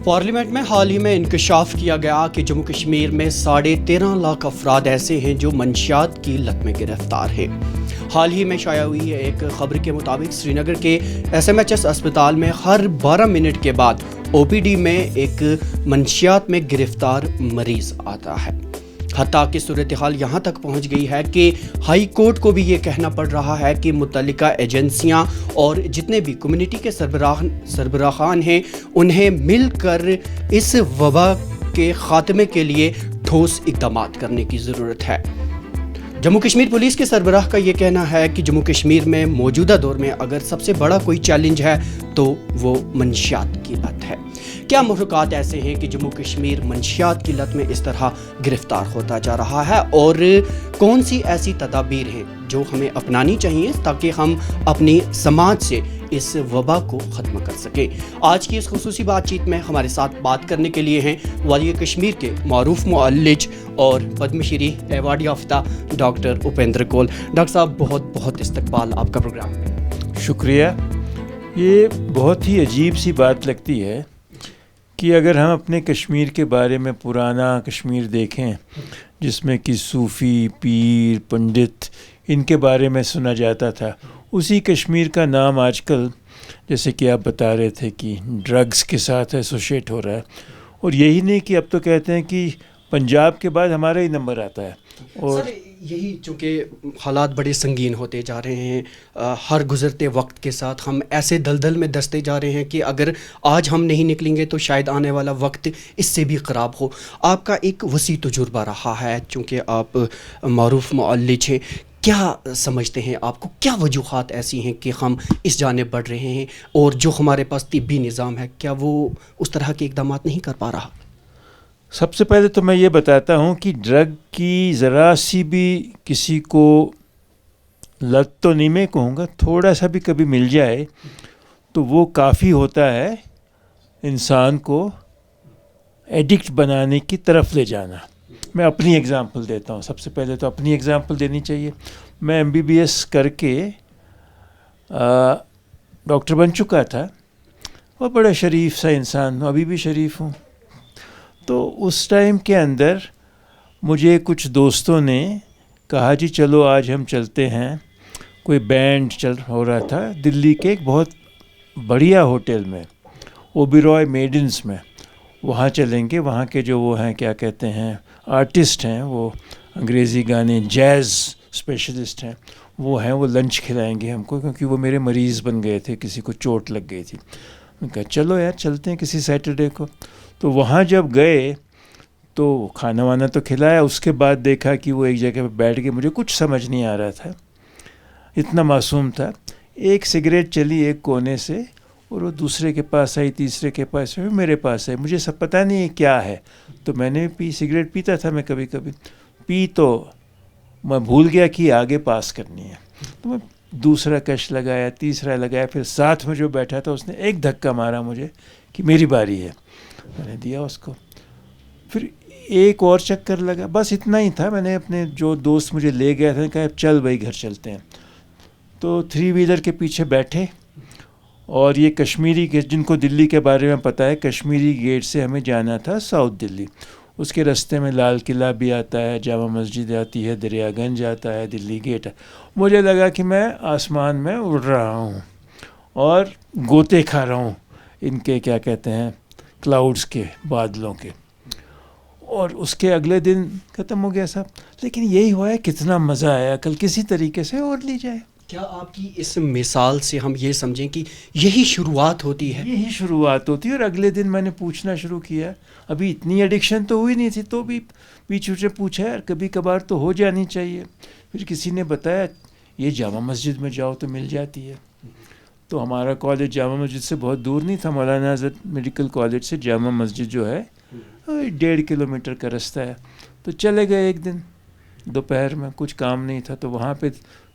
Parliament میں حال ہی میں انکشاف کیا گیا کہ جموں کشمیر میں 13.5 لاکھ افراد ایسے ہیں جو منشیات کی لت میں گرفتار ہیں۔ حال ہی میں شائع ہوئی ایک خبر کے مطابق سری نگر کے SMHS اسپتال میں ہر 12 منٹ کے بعد OPD میں ایک منشیات میں گرفتار مریض آتا ہے۔ حتیٰ کہ صورتحال یہاں تک پہنچ گئی ہے کہ ہائی کورٹ کو بھی یہ کہنا پڑ رہا ہے کہ متعلقہ ایجنسیاں اور جتنے بھی کمیونٹی کے سربراہان ہیں انہیں مل کر اس وبا کے خاتمے کے لیے ٹھوس اقدامات کرنے کی ضرورت ہے۔ جموں کشمیر پولیس کے سربراہ کا یہ کہنا ہے کہ جموں کشمیر میں موجودہ دور میں اگر سب سے بڑا کوئی چیلنج ہے تو وہ منشیات کی لت ہے۔ کیا محرکات ایسے ہیں کہ جموں کشمیر منشیات کی لت میں اس طرح گرفتار ہوتا جا رہا ہے، اور کون سی ایسی تدابیر ہیں جو ہمیں اپنانی چاہیے تاکہ ہم اپنی سماج سے اس وبا کو ختم کر سکیں؟ آج کی اس خصوصی بات چیت میں ہمارے ساتھ بات کرنے کے لیے ہیں والی کشمیر کے معروف معالج اور پدم شری ایوارڈ یافتہ ڈاکٹر اپیندر کول۔ ڈاکٹر صاحب بہت بہت استقبال آپ کا پروگرام میں۔ شکریہ۔ یہ بہت ہی عجیب سی بات لگتی ہے کہ اگر ہم اپنے کشمیر کے بارے میں پرانا کشمیر دیکھیں جس میں کہ صوفی، پیر، پنڈت ان کے بارے میں سنا جاتا تھا، اسی کشمیر کا نام آج کل جیسے کہ آپ بتا رہے تھے کہ ڈرگز کے ساتھ ایسوشیٹ ہو رہا ہے، اور یہی نہیں کہ اب تو کہتے ہیں کہ پنجاب کے بعد ہمارا ہی نمبر آتا ہے۔ اور سر یہی چونکہ حالات بڑے سنگین ہوتے جا رہے ہیں، ہر گزرتے وقت کے ساتھ ہم ایسے دلدل میں دستے جا رہے ہیں کہ اگر آج ہم نہیں نکلیں گے تو شاید آنے والا وقت اس سے بھی خراب ہو۔ آپ کا ایک وسیع تجربہ رہا ہے، چونکہ آپ معروف معالج ہیں، کیا سمجھتے ہیں آپ کو کیا وجوہات ایسی ہیں کہ ہم اس جانب بڑھ رہے ہیں، اور جو ہمارے پاس طبی نظام ہے کیا وہ اس طرح کے اقدامات نہیں کر پا رہا؟ سب سے پہلے تو میں یہ بتاتا ہوں کہ ڈرگ کی ذرا سی بھی کسی کو لت تو نہیں میں کہوں گا، تھوڑا سا بھی کبھی مل جائے تو وہ کافی ہوتا ہے انسان کو ایڈکٹ بنانے کی طرف لے جانا۔ میں اپنی ایگزامپل دیتا ہوں، سب سے پہلے تو اپنی ایگزامپل دینی چاہیے۔ میں MBBS کر کے ڈاکٹر بن چکا تھا، اور بڑا شریف سا انسان ہوں، ابھی بھی شریف ہوں۔ تو اس ٹائم کے اندر مجھے کچھ دوستوں نے کہا جی چلو آج ہم چلتے ہیں، کوئی بینڈ ہو رہا تھا دلی کے ایک بہت بڑھیا ہوٹل میں، اوبیرائے میڈنز میں، وہاں چلیں گے۔ وہاں کے جو وہ ہیں کیا کہتے ہیں آرٹسٹ ہیں، وہ انگریزی گانے جیز اسپیشلسٹ ہیں، وہ لنچ کھلائیں گے ہم کو، کیونکہ وہ میرے مریض بن گئے تھے، کسی کو چوٹ لگ گئی تھی۔ میں کہا چلو یار چلتے ہیں کسی سیٹرڈے کو۔ تو وہاں جب گئے تو کھانا وانا تو کھلایا، اس کے بعد دیکھا کہ وہ ایک جگہ پہ بیٹھ کے، مجھے کچھ سمجھ نہیں آ رہا تھا، اتنا معصوم تھا۔ ایک سگریٹ چلی ایک کونے سے، اور وہ دوسرے کے پاس آئی، تیسرے کے پاس آئی، میرے پاس آئی۔ مجھے سب پتہ نہیں ہے کیا ہے، تو میں نے پی، سگریٹ پیتا تھا میں کبھی کبھی، پی تو میں بھول گیا کہ آگے پاس کرنی ہے، تو میں دوسرا کش لگایا، تیسرا لگایا، پھر ساتھ میں جو بیٹھا تھا اس نے ایک دھکا مارا مجھے کہ میری باری ہے، میں نے دیا اس کو۔ پھر ایک اور چکر لگا، بس اتنا ہی تھا۔ میں نے اپنے جو دوست مجھے لے گیا تھا کہا چل بھائی گھر چلتے ہیں، تو 3 ویلر کے پیچھے بیٹھے، اور یہ کشمیری کے جن کو دلی کے بارے میں پتہ ہے، کشمیری گیٹ سے ہمیں جانا تھا ساؤتھ دلی، اس کے رستے میں لال قلعہ بھی آتا ہے، جامع مسجد آتی ہے، دریا گنج آتا ہے، دلی گیٹ ہے۔ مجھے لگا کہ میں آسمان میں اڑ رہا ہوں اور گوتے کھا رہا ہوں ان کے کیا کہتے ہیں کلاؤڈز کے، بادلوں کے۔ اور اس کے اگلے دن ختم ہو گیا سب، لیکن یہی ہوا ہے کتنا مزہ آیا، کل کسی طریقے سے اور لی جائے۔ کیا آپ کی اس مثال سے ہم یہ سمجھیں کہ یہی شروعات ہوتی ہے؟ یہی شروعات ہوتی ہے، اور اگلے دن میں نے پوچھنا شروع کیا، ابھی اتنی ایڈکشن تو ہوئی نہیں تھی، تو بھی پیچھے سے پوچھا یار کبھی کبھار تو ہو جانی چاہیے۔ پھر کسی نے بتایا یہ جامع مسجد میں جاؤ تو مل جاتی ہے۔ تو ہمارا کالج جامع مسجد سے بہت دور نہیں تھا، مولانا آزاد میڈیکل کالج سے جامع مسجد جو ہے 1.5 کلومیٹر کا رستہ ہے۔ تو چلے گئے ایک دن دوپہر میں، کچھ کام نہیں تھا، تو وہاں پہ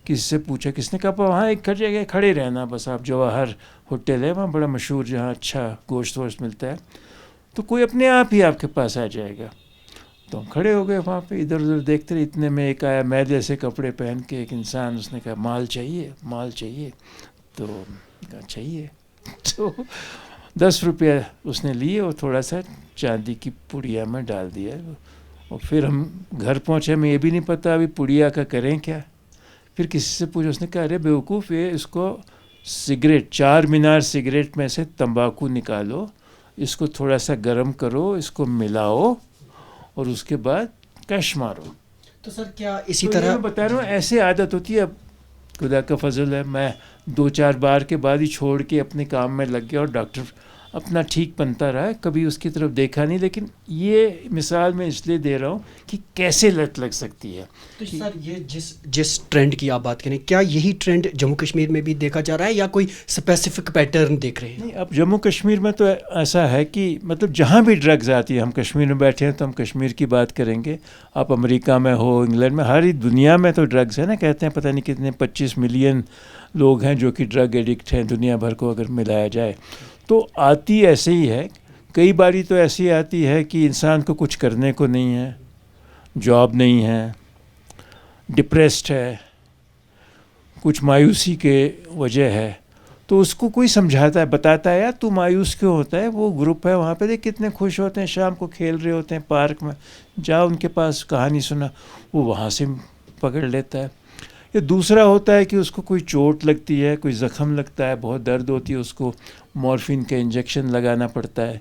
کسی سے پوچھا، کس نے کہا وہاں ایک جگہ کھڑے رہنا بس، آپ جواہر ہوٹل ہے وہاں بڑا مشہور، جہاں اچھا گوشت ووشت ملتا ہے، تو کوئی اپنے آپ ہی آپ کے پاس آ جائے گا۔ تو ہم کھڑے ہو گئے وہاں پہ، ادھر ادھر دیکھتے رہے، اتنے میں ایک آیا میں جیسے کپڑے پہن کے ایک انسان، اس نے کہا مال چاہیے، مال چاہیے، تو کہا چاہیے۔ 10 روپیہ اس نے لیے اور تھوڑا سا چاندی کی پڑیا میں ڈال دیا. اور پھر ہم گھر پہنچے, ہمیں یہ بھی نہیں پتہ ابھی پڑیا کا کریں کیا. پھر کسی سے پوچھا, اس نے کہا ارے بیوقوف, یہ اس کو سگریٹ, 4 مینار سگریٹ میں سے تمباکو نکالو, اس کو تھوڑا سا گرم کرو, اس کو ملاؤ اور اس کے بعد کش مارو. تو سر کیا اسی تو طرح میں بتا رہا ہوں ایسے عادت ہوتی ہے. اب خدا کا فضل ہے, میں 2-4 بار کے بعد ہی چھوڑ کے اپنے کام میں لگ گیا اور ڈاکٹر اپنا ٹھیک بنتا رہا ہے, کبھی اس کی طرف دیکھا نہیں. لیکن یہ مثال میں اس لیے دے رہا ہوں کہ کیسے لت لگ سکتی ہے. تو سر یہ جس ٹرینڈ کی آپ بات کریں, کیا یہی ٹرینڈ جموں کشمیر میں بھی دیکھا جا رہا ہے یا کوئی اسپیسیفک پیٹرن دیکھ رہے ہیں؟ نہیں, اب جموں کشمیر میں تو ایسا ہے کہ مطلب جہاں بھی ڈرگز آتی ہے, ہم کشمیر میں بیٹھے ہیں تو ہم کشمیر کی بات کریں گے. آپ امریکہ میں ہو, انگلینڈ میں, ہر دنیا میں تو ڈرگز ہے نا. کہتے ہیں پتہ نہیں کتنے 25 ملین لوگ ہیں جو کہ ڈرگ ایڈکٹ ہیں دنیا بھر کو اگر ملایا جائے. تو آتی ایسے ہی ہے. کئی باری تو ایسی آتی ہے کہ انسان کو کچھ کرنے کو نہیں ہے, جاب نہیں ہے, ڈپریسڈ ہے, کچھ مایوسی کے وجہ ہے, تو اس کو کوئی سمجھاتا ہے, بتاتا ہے یار تو مایوس کیوں ہوتا ہے, وہ گروپ ہے وہاں پہ دیکھ کتنے خوش ہوتے ہیں, شام کو کھیل رہے ہوتے ہیں پارک میں, جاؤ ان کے پاس کہانی سنا, وہ وہاں سے پکڑ لیتا ہے. یا دوسرا ہوتا ہے کہ اس کو کوئی چوٹ لگتی ہے, کوئی زخم لگتا ہے, بہت درد ہوتی ہے, اس کو مورفین کا انجیکشن لگانا پڑتا ہے.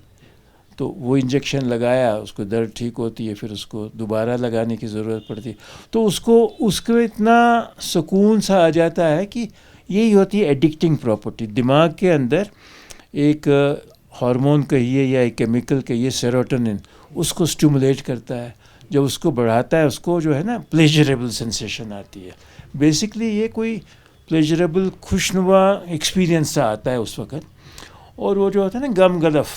تو وہ انجیکشن لگایا, اس کو درد ٹھیک ہوتی ہے, پھر اس کو دوبارہ لگانے کی ضرورت پڑتی ہے. تو اس کو اتنا سکون سا آ جاتا ہے کہ یہی ہوتی ہے ایڈکٹنگ پراپرٹی. دماغ کے اندر ایک ہارمون کہیے یا ایک کیمیکل کہیے, سیروٹونن, اس کو اسٹیمولیٹ کرتا ہے. جب اس کو بڑھاتا ہے, اس کو جو ہے نا پلیجریبل سینسیشن آتی ہے. بیسکلی یہ کوئی پلیجریبل خوشنما ایکسپیرئنس سا آتا ہے اس وقت. اور وہ جو ہوتا ہے نا غم غلف,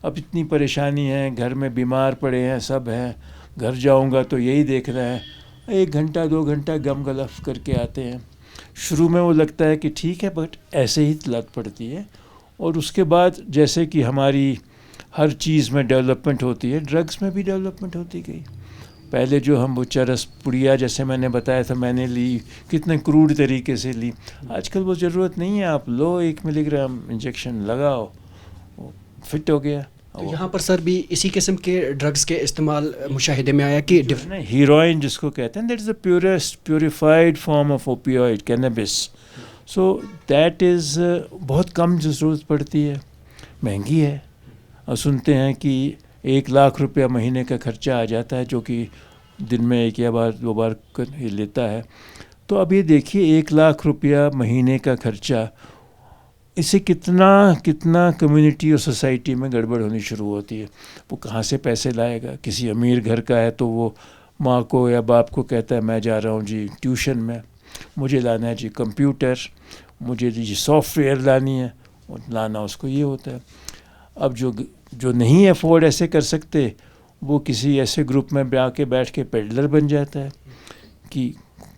اب اتنی پریشانی ہے, گھر میں بیمار پڑے ہیں, سب ہیں, گھر جاؤں گا تو یہی دیکھنا ہے, 1 گھنٹہ 2 گھنٹہ غم غلف کر کے آتے ہیں. شروع میں وہ لگتا ہے کہ ٹھیک ہے, بٹ ایسے ہی لت پڑتی ہے. اور اس کے بعد جیسے کہ ہماری ہر چیز میں ڈیولپمنٹ ہوتی ہے, ڈرگس میں بھی ڈیولپمنٹ ہوتی گئی. پہلے جو ہم وہ چرس پڑیا جیسے میں نے بتایا تھا, میں نے لی, کتنے کروڈ طریقے سے لی. آج کل وہ ضرورت نہیں ہے, آپ لو 1 ملی گرام انجیکشن لگاؤ, فٹ ہو گیا. تو یہاں پر سر بھی اسی قسم کے ڈرگس کے استعمال مشاہدے میں آیا کہ ہیروئن جس کو کہتے ہیں, that is the purest purified form of opioid, cannabis. So that is بہت کم ضرورت پڑتی ہے, مہنگی ہے. اور سنتے ہیں کہ 1 لاکھ روپیہ مہینے کا خرچہ آ جاتا ہے, جو کہ دن میں 1 یا 2 بار لیتا ہے. تو اب یہ دیکھیے 1 لاکھ روپیہ مہینے کا خرچہ, اس سے کتنا کمیونٹی اور سوسائٹی میں گڑبڑ ہونی شروع ہوتی ہے. وہ کہاں سے پیسے لائے گا؟ کسی امیر گھر کا ہے تو وہ ماں کو یا باپ کو کہتا ہے میں جا رہا ہوں جی ٹیوشن میں, مجھے لانا ہے جی کمپیوٹر, مجھے جی سافٹ ویئر لانی ہے, اور لانا اس کو یہ ہوتا ہے. اب جو نہیں افورڈ ایسے کر سکتے, وہ کسی ایسے گروپ میں آ کے بیٹھ کے پیڈلر بن جاتا ہے کہ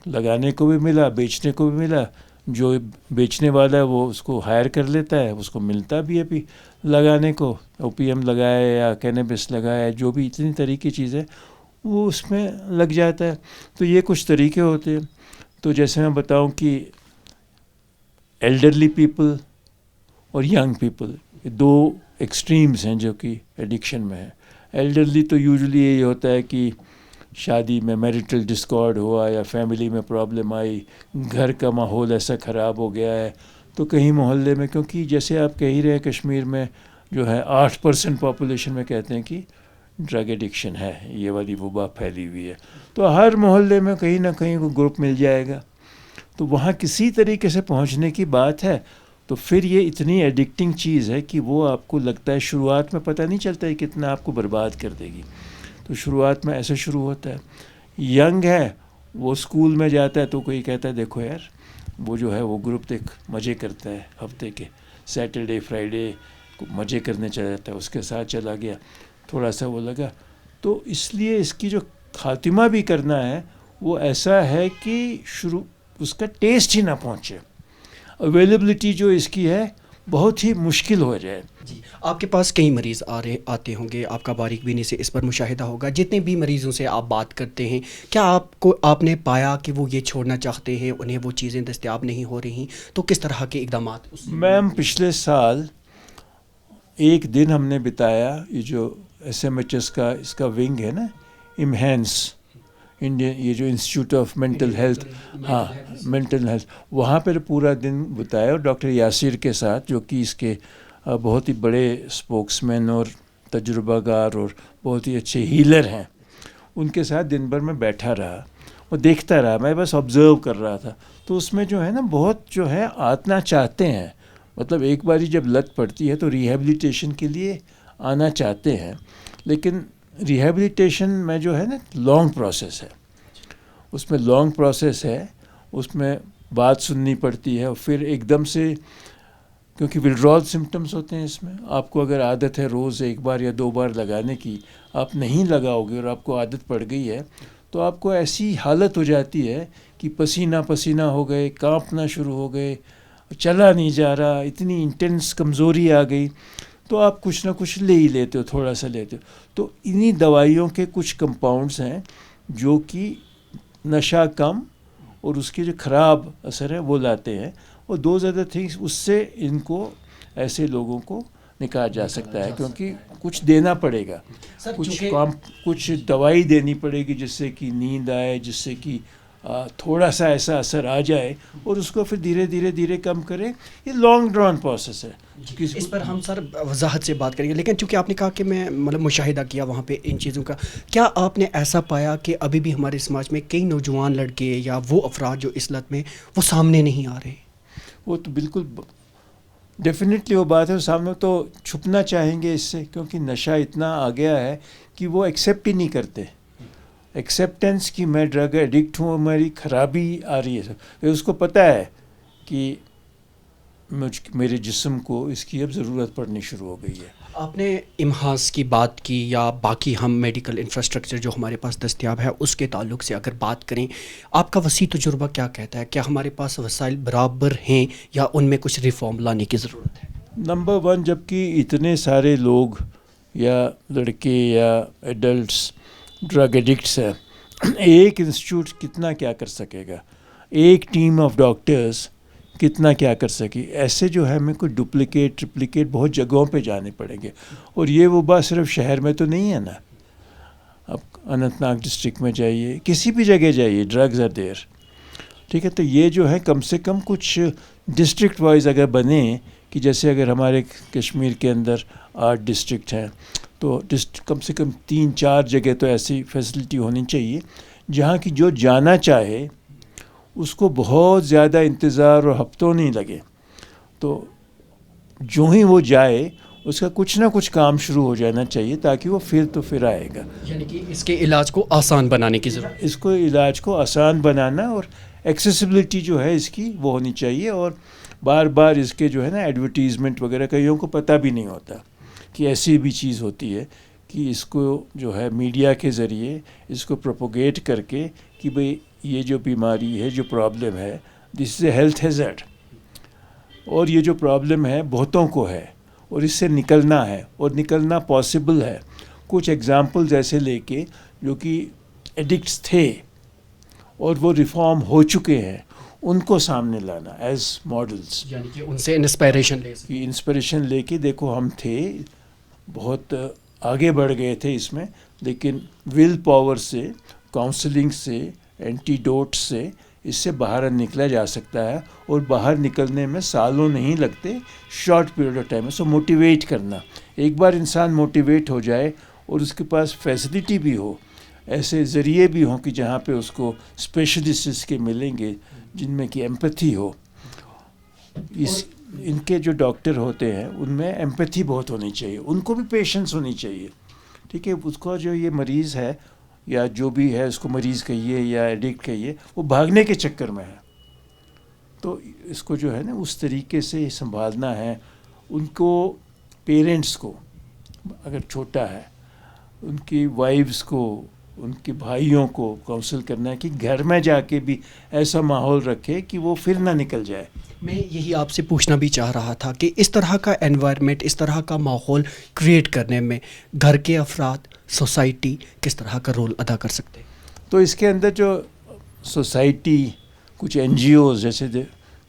لگانے کو بھی ملا, بیچنے کو بھی ملا. جو بیچنے والا ہے وہ اس کو ہائر کر لیتا ہے, اس کو ملتا بھی ہے بھی لگانے کو, او پی ایم لگائے یا کینیبس لگائے, جو بھی اتنی طرح کی چیزیں وہ اس میں لگ جاتا ہے. تو یہ کچھ طریقے ہوتے ہیں. تو جیسے میں بتاؤں کہ ایلڈرلی پیپل اور ینگ پیپل, یہ 2 ایکسٹریمز ہیں جو کہ ایڈکشن میں ہیں. ایلڈرلی تو یوزلی یہی ہوتا ہے کہ شادی میں میریٹل ڈسکارڈ ہوا یا فیملی میں پرابلم آئی, گھر کا ماحول ایسا خراب ہو گیا ہے, تو کہیں محلے میں, کیونکہ جیسے آپ کہہ ہی رہے ہیں کشمیر میں جو ہے 8% پاپولیشن میں کہتے ہیں کہ ڈرگ ایڈکشن ہے, یہ والی وبا پھیلی ہوئی ہے. تو ہر محلے میں کہیں نہ کہیں وہ گروپ مل جائے گا, تو وہاں کسی طریقے سے پہنچنے کی بات ہے. تو پھر یہ اتنی ایڈکٹنگ چیز ہے کہ وہ آپ کو لگتا ہے شروعات میں پتہ نہیں چلتا ہے کتنا آپ کو برباد کر دے گی. تو شروعات میں ایسے شروع ہوتا ہے. ینگ ہے, وہ اسکول میں جاتا ہے تو کوئی کہتا ہے دیکھو یار وہ جو ہے وہ گروپ دیکھ مزے کرتا ہے, ہفتے کے سیٹرڈے فرائیڈے مزے کرنے چلا جاتا ہے, اس کے ساتھ چلا گیا, تھوڑا سا وہ لگا. تو اس لیے اس کی جو خاتمہ بھی کرنا ہے وہ ایسا ہے کہ شروع اس کا ٹیسٹ ہی نہ پہنچے, اویلیبلٹی جو اس کی ہے بہت ہی مشکل ہو جائے. جی, آپ کے پاس کئی مریض آتے ہوں گے, آپ کا باریک بینی سے اس پر مشاہدہ ہوگا. جتنے بھی مریضوں سے آپ بات کرتے ہیں, کیا آپ نے پایا کہ وہ یہ چھوڑنا چاہتے ہیں, انہیں وہ چیزیں دستیاب نہیں ہو رہی, تو کس طرح کے اقدامات؟ میم پچھلے سال ایک دن ہم نے بتایا یہ جو SMHS کا اس کا ونگ ہے نا امہینس انڈیا یہ جو institute of mental health mental health وہاں پر پورا دن بتایا اور ڈاکٹر یاسر کے ساتھ جو کہ اس کے بہت ہی بڑے اسپوکس مین اور تجربہ کار اور بہت ہی اچھے ہیلر ہیں ان کے ساتھ دن بھر میں بیٹھا رہا اور دیکھتا رہا میں بس آبزرو کر رہا تھا تو اس میں جو ہے نا بہت جو ہے آنا چاہتے ہیں مطلب ایک باری جب لت پڑتی ہے تو ریہیبلیٹیشن کے لیے آنا چاہتے ہیں لیکن ریہیبلیٹیشن میں جو ہے نا لانگ پروسیس ہے اس میں لانگ پروسیس ہے اس میں بات سننی پڑتی ہے اور پھر ایک دم سے کیونکہ ولڈرال سمٹمز ہوتے ہیں اس میں آپ کو اگر عادت ہے روز ایک بار یا 2 بار لگانے کی آپ نہیں لگاؤ گے اور آپ کو عادت پڑ گئی ہے تو آپ کو ایسی حالت ہو جاتی ہے کہ پسینہ پسینہ ہو گئے کانپنا شروع ہو گئے چلا نہیں جا رہا اتنی انٹینس کمزوری آ گئی تو آپ کچھ نہ کچھ لے ہی لیتے ہو تھوڑا سا لیتے ہو تو انہی دوائیوں کے کچھ کمپاؤنڈس ہیں جو کہ نشہ کم اور اس کے جو خراب اثر ہے وہ لاتے ہیں اور دوز ادر تھنگس اس سے ان کو ایسے لوگوں کو نکالا جا سکتا ہے کیونکہ کچھ دینا پڑے گا کچھ دوائی دینی پڑے گی جس سے کہ نیند آئے جس سے کہ تھوڑا سا ایسا اثر آ جائے اور اس کو پھر دھیرے دھیرے کم کرے یہ لانگ ڈران پروسیس ہے اس پر ہم سر وضاحت سے بات کریں گے لیکن چونکہ آپ نے کہا کہ میں مطلب مشاہدہ کیا وہاں پہ ان چیزوں کا کیا آپ نے ایسا پایا کہ ابھی بھی ہمارے سماج میں کئی نوجوان لڑکے یا وہ افراد جو اس لت میں وہ سامنے نہیں آ رہے وہ تو بالکل ڈیفینیٹلی وہ بات ہے سامنے تو چھپنا چاہیں گے اس سے کیونکہ نشہ اتنا آ گیا ہے کہ وہ ایکسیپٹ ہی نہیں کرتے ایکسیپٹنس کی میں ڈرگ ایڈکٹ ہوں میری خرابی آ رہی ہے اس کو پتہ ہے کہ میرے جسم کو اس کی اب ضرورت پڑنی شروع ہو گئی ہے آپ نے امہاس کی بات کی یا باقی ہم میڈیکل انفراسٹرکچر جو ہمارے پاس دستیاب ہے اس کے تعلق سے اگر بات کریں آپ کا وسیع تجربہ کیا کہتا ہے کیا ہمارے پاس وسائل برابر ہیں یا ان میں کچھ ریفارم لانے کی ضرورت ہے نمبر 1 جب کہ اتنے سارے لوگ یا لڑکے یا ایڈلٹس ڈرگ ایڈکٹس ہیں ایک انسٹیٹیوٹ کتنا کیا کر سکے گا ایک ٹیم آف ڈاکٹرز کتنا کیا کر سکی ایسے جو ہے ہمیں کوئی ڈپلیکیٹ ٹرپلیکیٹ بہت جگہوں پہ جانے پڑیں گے اور یہ وہ بات صرف شہر میں تو نہیں ہے نا اب اننت ناگ ڈسٹرکٹ میں جائیے کسی بھی جگہ جائیے ڈرگز آر دیر ٹھیک ہے تو یہ جو ہے کم سے کم کچھ ڈسٹرکٹ وائز اگر بنے کہ جیسے اگر ہمارے کشمیر کے اندر 8 ڈسٹرکٹ ہیں تو کم سے کم 3-4 جگہ تو ایسی فیسلٹی ہونی چاہیے جہاں کی جو جانا چاہے اس کو بہت زیادہ انتظار اور ہفتوں نہیں لگے تو جو ہی وہ جائے اس کا کچھ نہ کچھ کام شروع ہو جانا چاہیے تاکہ وہ پھر آئے گا یعنی کہ اس کے علاج کو آسان بنانے کی ضرورت اس کو علاج کو آسان بنانا اور ایکسیسیبلٹی جو ہے اس کی وہ ہونی چاہیے اور بار بار اس کے جو ہے نا ایڈورٹیزمنٹ وغیرہ کئیوں کو پتہ بھی نہیں ہوتا کہ ایسی بھی چیز ہوتی ہے کہ اس کو جو ہے میڈیا کے ذریعے اس کو پروپوگیٹ کر کے کہ بھئی یہ جو بیماری ہے جو پرابلم ہے دس از اے ہیلتھ ہیزارڈ اور یہ جو پرابلم ہے بہتوں کو ہے اور اس سے نکلنا ہے اور نکلنا پاسبل ہے کچھ ایگزامپلز ایسے لے کے جو کہ ایڈکٹس تھے اور وہ ریفارم ہو چکے ہیں ان کو سامنے لانا ایز ماڈلس یعنی کہ ان سے انسپریشن لے کے دیکھو ہم تھے بہت آگے بڑھ گئے تھے اس میں لیکن ول پاور سے کاؤنسلنگ سے اینٹی ڈوٹ سے اس سے باہر نکلا جا سکتا ہے اور باہر نکلنے میں سالوں نہیں لگتے شارٹ پیریڈ آف ٹائم ہے سو موٹیویٹ کرنا ایک بار انسان موٹیویٹ ہو جائے اور اس کے پاس فیسلٹی بھی ہو ایسے ذریعے بھی ہوں کہ جہاں پہ اس کو اسپیشلسٹس کے ملیں گے جن میں کہ ایمپتھی ہو ان کے جو ڈاکٹر ہوتے ہیں ان میں ایمپتھی بہت ہونی چاہیے ان کو بھی پیشنس ہونی چاہیے ٹھیک ہے اس کو جو یہ مریض ہے یا جو بھی ہے اس کو مریض کہیے یا ایڈکٹ کہیے وہ بھاگنے کے چکر میں ہے تو اس کو جو ہے نا اس طریقے سے سنبھالنا ہے ان کو پیرنٹس کو اگر چھوٹا ہے ان کی وائفز کو ان کے بھائیوں کو کاؤنسل کرنا ہے کہ گھر میں جا کے بھی ایسا ماحول رکھے کہ وہ پھر نہ نکل جائے میں یہی آپ سے پوچھنا بھی چاہ رہا تھا کہ اس طرح کا انوائرمنٹ اس طرح کا ماحول کریٹ کرنے میں گھر کے افراد سوسائٹی کس طرح کا رول ادا کر سکتے ہیں تو اس کے اندر جو سوسائٹی کچھ این جی اوز جیسے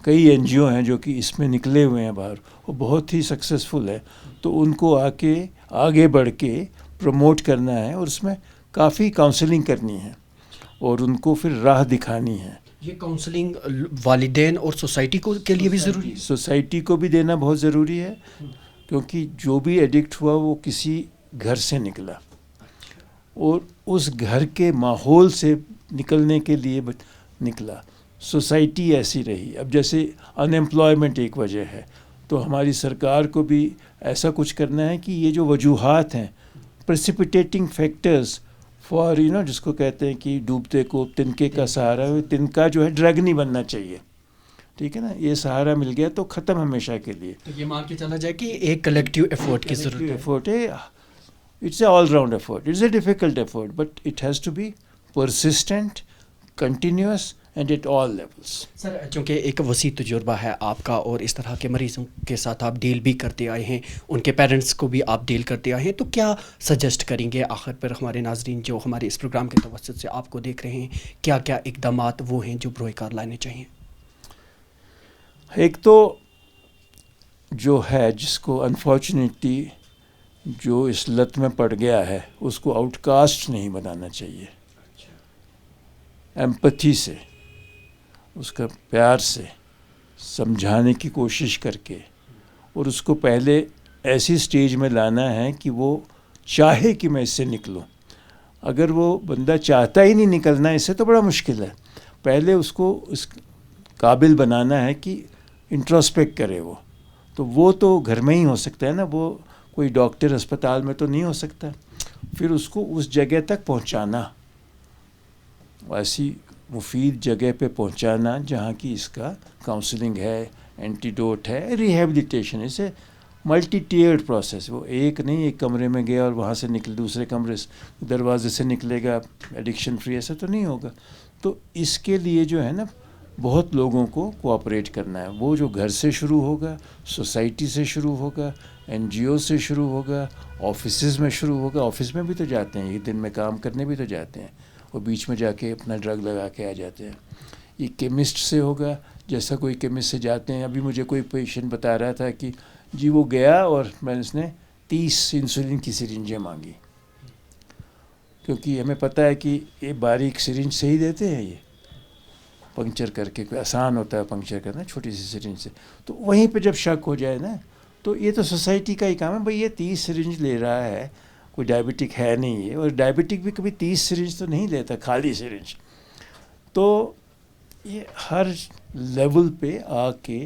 کئی این جی او ہیں جو کہ اس میں نکلے ہوئے ہیں باہر, وہ بہت ہی سکسیزفل ہے, تو ان کو آگے بڑھ کے پروموٹ کرنا ہے, اور اس میں کافی کاؤنسلنگ کرنی ہے اور ان کو پھر راہ دکھانی ہے. یہ کاؤنسلنگ والدین اور سوسائٹی کو کے لیے بھی ضروری ہے؟ سوسائٹی کو بھی دینا بہت ضروری ہے, کیونکہ جو بھی ایڈکٹ ہوا وہ کسی گھر سے نکلا, اور اس گھر کے ماحول سے نکلنے کے لیے نکلا. سوسائٹی ایسی رہی. اب جیسے ان ایمپلائمنٹ ایک وجہ ہے, تو ہماری سرکار کو بھی ایسا کچھ کرنا ہے کہ یہ جو وجوہات ہیں, پریسیپیٹیٹنگ فیکٹرز فار جس کو کہتے ہیں کہ ڈوبتے کو تنکے کا سہارا, تنکا جو ہے ڈرگ نہیں بننا چاہیے, ٹھیک ہے نا. یہ سہارا مل گیا تو ختم ہمیشہ کے لیے. تو یہ مان کے چلا جائے کہ ایک کلیکٹیو ایفورٹ کی ضرورت ہے. ایفورٹ ہے, it's a all round effort, it's a difficult effort, but it has to be persistent, continuous and at all levels. Sir, چونکہ ایک وسیع تجربہ ہے آپ کا اور اس طرح کے مریضوں کے ساتھ آپ ڈیل بھی کرتے آئے ہیں, ان کے پیرنٹس کو بھی آپ ڈیل کرتے آئے ہیں, تو کیا سجیسٹ کریں گے آخر پر ہمارے ناظرین جو ہمارے اس پروگرام کے توسط سے آپ کو دیکھ رہے ہیں, کیا کیا اقدامات وہ ہیں جو بروئے کار لانے چاہیے؟ ایک تو جو ہے جس کو انفارچونیٹلی جو اس لت میں پڑ گیا ہے, اس کو آؤٹ کاسٹ نہیں بنانا چاہیے. ایمپتھی سے, اس کا پیار سے سمجھانے کی کوشش کر کے, اور اس کو پہلے ایسی سٹیج میں لانا ہے کہ وہ چاہے کہ میں اس سے نکلوں. اگر وہ بندہ چاہتا ہی نہیں نکلنا اس سے تو بڑا مشکل ہے. پہلے اس کو اس قابل بنانا ہے کہ انٹروسپیکٹ کرے وہ, تو وہ تو گھر میں ہی ہو سکتا ہے نا, وہ کوئی ڈاکٹر اسپتال میں تو نہیں ہو سکتا. پھر اس کو اس جگہ تک پہنچانا, ایسی مفید جگہ پہ پہنچانا جہاں کی اس کا کاؤنسلنگ ہے, اینٹیڈوٹ ہے, ریہیبلیٹیشن. اسے ملٹی ٹیئرڈ پروسیس, وہ ایک نہیں ایک کمرے میں گیا اور وہاں سے دوسرے کمرے سے دروازے سے نکلے گا ایڈکشن فری, ایسا تو نہیں ہوگا. تو اس کے لیے جو ہے نا بہت لوگوں کو کوآپریٹ کرنا ہے. وہ جو گھر سے شروع ہوگا, سوسائٹی سے شروع ہوگا, این جی او سے شروع ہوگا, آفیسز میں شروع ہوگا. آفس میں بھی تو جاتے ہیں, یہ دن میں کام کرنے بھی تو جاتے ہیں, اور بیچ میں جا کے اپنا ڈرگ لگا کے آ جاتے ہیں. یہ کیمسٹ سے ہوگا, جیسا کوئی کیمسٹ سے جاتے ہیں. ابھی مجھے کوئی پیشنٹ بتا رہا تھا کہ جی وہ گیا اور اس نے 30 انسولین کی سرنجیں مانگی, کیونکہ ہمیں پتہ ہے کہ یہ باریک سرنج سے ہی دیتے ہیں, یہ پنکچر کر کے, کوئی آسان ہوتا ہے پنکچر کرنا چھوٹی سی سرنج سے. تو وہیں پہ جب شک ہو جائے نا, تو یہ تو سوسائٹی کا ہی کام ہے. بھئی یہ 30 سرنج لے رہا ہے, کوئی ڈائبٹک ہے نہیں یہ, اور ڈائبٹک بھی کبھی 30 سرنج تو نہیں لیتا, خالی سرنج. تو یہ ہر لیول پہ آ کے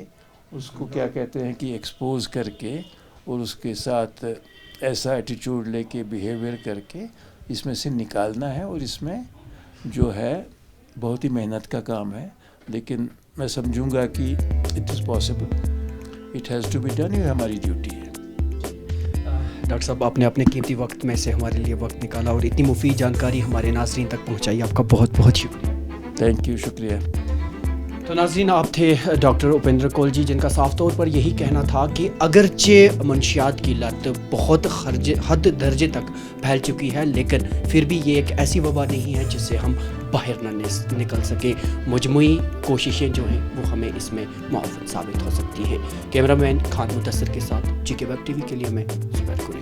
اس کو کیا کہتے ہیں کہ ایکسپوز کر کے, اور اس کے ساتھ ایسا ایٹیچیوڈ لے کے, بیہیویئر کر کے اس میں سے نکالنا ہے. اور اس میں جو ہے بہت ہی محنت کا کام ہے, لیکن میں سمجھوں گا کہ it is possible, it has to be done, یہ ہماری ڈیوٹی ہے. ڈاکٹر صاحب, آپ نے اپنے قیمتی وقت میں سے ہمارے لیے وقت نکالا اور اتنی مفید جانکاری ہمارے ناظرین تک پہنچائی, آپ کا بہت بہت شکریہ. تھینک یو, شکریہ. تو ناظرین, آپ تھے ڈاکٹر اپیندر کول جی, جن کا صاف طور پر یہی کہنا تھا کہ اگرچہ منشیات کی لت بہت حد درجے تک پھیل چکی ہے, لیکن پھر بھی یہ ایک ایسی وبا نہیں ہے جس سے ہم باہر نہ نکل سکیں. مجموعی کوششیں جو ہیں وہ ہمیں اس میں معاون ثابت ہو سکتی ہیں. کیمرہ مین خان مدثر کے ساتھ GK ویب TV کے لیے میں زبیر قریشی.